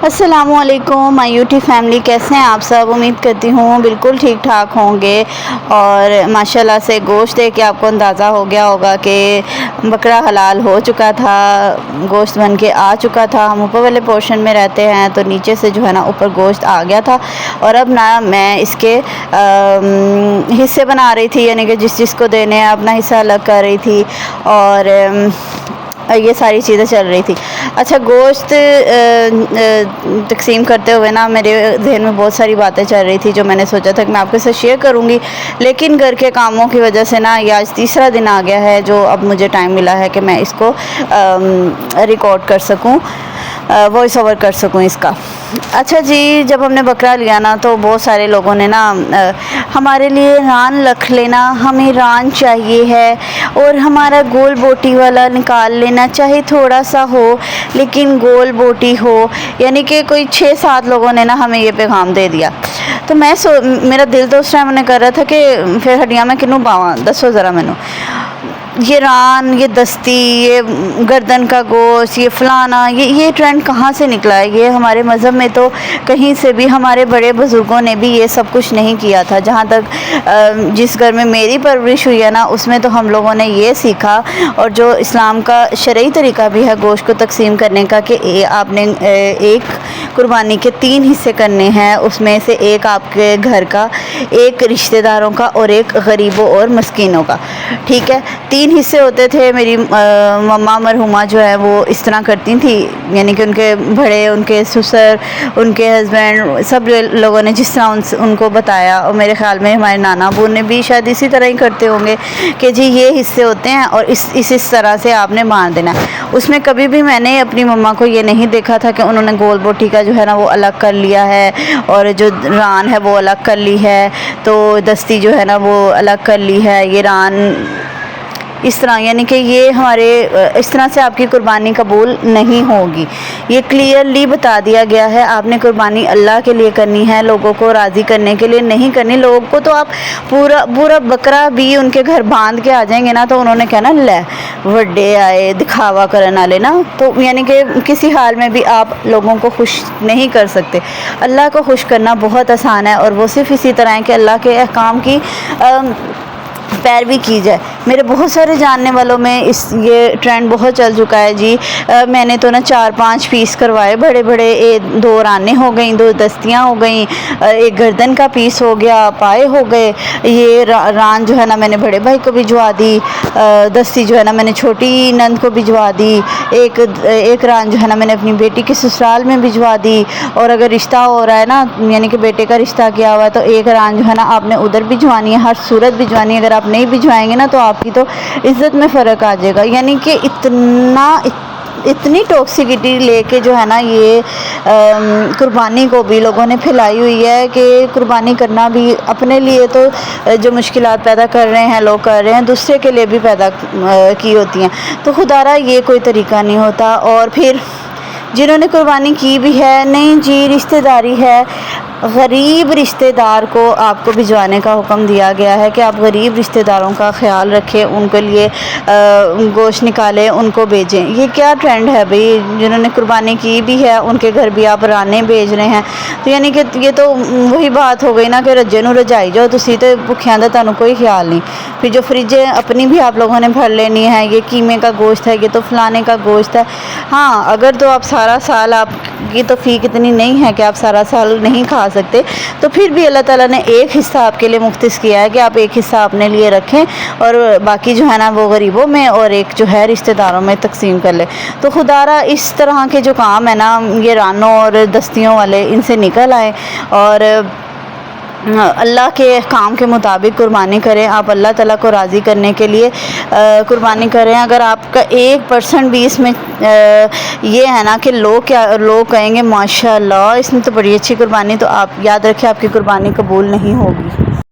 السلام علیکم مائی UT family, کیسے ہیں آپ سب؟ امید کرتی ہوں بالکل ٹھیک ٹھاک ہوں گے۔ اور ماشاءاللہ سے گوشت دیکھ کے آپ کو اندازہ ہو گیا ہوگا کہ بکرا حلال ہو چکا تھا، گوشت بن کے آ چکا تھا۔ ہم اوپر والے پورشن میں رہتے ہیں تو نیچے سے جو ہے نا اوپر گوشت آ گیا تھا، اور اب نا میں اس کے حصے بنا رہی تھی، یعنی کہ جس کو دینے ہیں اپنا حصہ الگ کر رہی تھی، اور یہ ساری چیزیں چل رہی تھی۔ اچھا، گوشت تقسیم کرتے ہوئے نا میرے ذہن میں بہت ساری باتیں چل رہی تھی جو میں نے سوچا تھا کہ میں آپ کے ساتھ شیئر کروں گی، لیکن گھر کے کاموں کی وجہ سے نا یہ آج تیسرا دن آ گیا ہے جو اب مجھے ٹائم ملا ہے کہ میں اس کو ریکارڈ کر سکوں، وائس اوور کر سکوں اس کا۔ اچھا جی، جب ہم نے بکرا لیا نا تو بہت سارے لوگوں نے نا ہمارے لیے ران رکھ لینا، ہمیں ران چاہیے ہے، اور ہمارا گول بوٹی والا نکال لینا، چاہے تھوڑا سا ہو لیکن گول بوٹی ہو، یعنی کہ کوئی 6-7 لوگوں نے نا ہمیں یہ پیغام دے دیا۔ تو میرا دل تو اس ٹائم نے کر رہا تھا کہ پھر ہڈیاں میں کنوں پاواں، دسو ذرا مینوں، یہ ران، یہ دستی، یہ گردن کا گوشت، یہ فلانا، یہ ٹرینڈ کہاں سے نکلا ہے؟ یہ ہمارے مذہب میں تو کہیں سے بھی، ہمارے بڑے بزرگوں نے بھی یہ سب کچھ نہیں کیا تھا۔ جہاں تک جس گھر میں میری پرورش ہوئی ہے نا، اس میں تو ہم لوگوں نے یہ سیکھا، اور جو اسلام کا شرعی طریقہ بھی ہے گوشت کو تقسیم کرنے کا، کہ آپ نے ایک قربانی کے 3 حصے کرنے ہیں، اس میں سے ایک آپ کے گھر کا، ایک رشتہ داروں کا، اور ایک غریبوں اور مسکینوں کا، ٹھیک ہے؟ 3 حصے ہوتے تھے۔ میری مما مرحومہ جو ہے وہ اس طرح کرتی تھی، یعنی کہ ان کے بڑے، ان کے سسر، ان کے ہسبینڈ، سب لوگوں نے جس طرح ان کو بتایا، اور میرے خیال میں ہمارے نانا ابو نے بھی شاید اسی طرح ہی کرتے ہوں گے کہ جی یہ حصے ہوتے ہیں اور اس طرح سے آپ نے باندھ دینا ہے۔ اس میں کبھی بھی میں نے اپنی مما کو یہ نہیں دیکھا تھا کہ انہوں نے گول بوٹی کا جو ہے نا وہ الگ کر لیا ہے، اور جو ران ہے وہ الگ کر لی ہے، تو دستی جو ہے نا وہ الگ کر لی ہے، یہ ران اس طرح، یعنی کہ یہ ہمارے اس طرح سے آپ کی قربانی قبول نہیں ہوگی۔ یہ کلیئرلی بتا دیا گیا ہے، آپ نے قربانی اللہ کے لیے کرنی ہے، لوگوں کو راضی کرنے کے لیے نہیں کرنی۔ لوگوں کو تو آپ پورا بکرا بھی ان کے گھر باندھ کے آ جائیں گے نا تو انہوں نے کہنا لے وڈے آئے دکھاوا کرنے والے نا، تو یعنی کہ کسی حال میں بھی آپ لوگوں کو خوش نہیں کر سکتے۔ اللہ کو خوش کرنا بہت آسان ہے، اور وہ صرف اسی طرح ہے کہ اللہ کے احکام کی پیروی کی جائے۔ میرے بہت سارے جاننے والوں میں یہ ٹرینڈ بہت چل چکا ہے جی۔ میں نے تو نا 4-5 پیس کروائے، بڑے بڑے، 2 رانے ہو گئیں، 2 دستیاں ہو گئیں، ایک گردن کا پیس ہو گیا، پائے ہو گئے، یہ ران جو ہے نا میں نے بڑے بھائی کو بھجوا دی، دستی جو ہے نا میں نے چھوٹی نند کو بھجوا دی، ایک ران جو ہے نا میں نے اپنی بیٹی کے سسرال میں بھجوا دی، اور اگر رشتہ ہو رہا ہے نا، یعنی کہ بیٹے کا رشتہ کیا ہوا ہے، تو ایک ران جو ہے نا آپ نے ادھر بھجوانی ہے، ہر صورت بھجوانی ہے۔ اگر آپ نہیں بھجوائیں گے نا تو آپ کی تو عزت میں فرق آ جائے گا۔ یعنی کہ اتنی ٹاکسیکٹی لے کے جو ہے نا یہ قربانی کو بھی لوگوں نے پھیلائی ہوئی ہے کہ قربانی کرنا بھی اپنے لیے تو جو مشکلات پیدا کر رہے ہیں لوگ کر رہے ہیں، دوسرے کے لیے بھی پیدا کی ہوتی ہیں، تو خدا را یہ کوئی طریقہ نہیں ہوتا۔ اور پھر جنہوں نے قربانی کی بھی ہے، نہیں جی رشتہ داری ہے، غریب رشتہ دار کو آپ کو بھجوانے کا حکم دیا گیا ہے کہ آپ غریب رشتہ داروں کا خیال رکھیں، ان کے لیے گوشت نکالیں، ان کو بھیجیں۔ یہ کیا ٹرینڈ ہے بھئی؟ جنہوں نے قربانی کی بھی ہے ان کے گھر بھی آپ رانے بھیج رہے ہیں، تو یعنی کہ یہ تو وہی بات ہو گئی نا کہ رجے نو رجائی جاؤ، تسی تے بھکھیاں دا تانوں کوئی خیال نہیں۔ پھر جو فریج اپنی بھی آپ لوگوں نے بھر لینی ہے، یہ قیمے کا گوشت ہے، یہ تو فلانے کا گوشت ہے۔ ہاں، اگر تو آپ سارا سال، آپ کی توفیق اتنی نہیں ہے کہ آپ سارا سال نہیں کھا سکتے، تو پھر بھی اللہ تعالیٰ نے ایک حصہ آپ کے لیے مختص کیا ہے کہ آپ ایک حصہ اپنے لیے رکھیں، اور باقی جو ہے نا وہ غریبوں میں اور ایک جو ہے رشتہ داروں میں تقسیم کر لیں۔ تو خدا را اس طرح کے جو کام ہے نا یہ رانوں اور دستیوں والے، ان سے نکل آئے، اور اللہ کے احکام کے مطابق قربانی کریں۔ آپ اللہ تعالیٰ کو راضی کرنے کے لیے قربانی کریں۔ اگر آپ کا 1% بھی اس میں یہ ہے نا کہ لوگ کہیں گے ماشاء اللہ اس نے تو بڑی اچھی قربانی، تو آپ یاد رکھیں آپ کی قربانی قبول نہیں ہوگی۔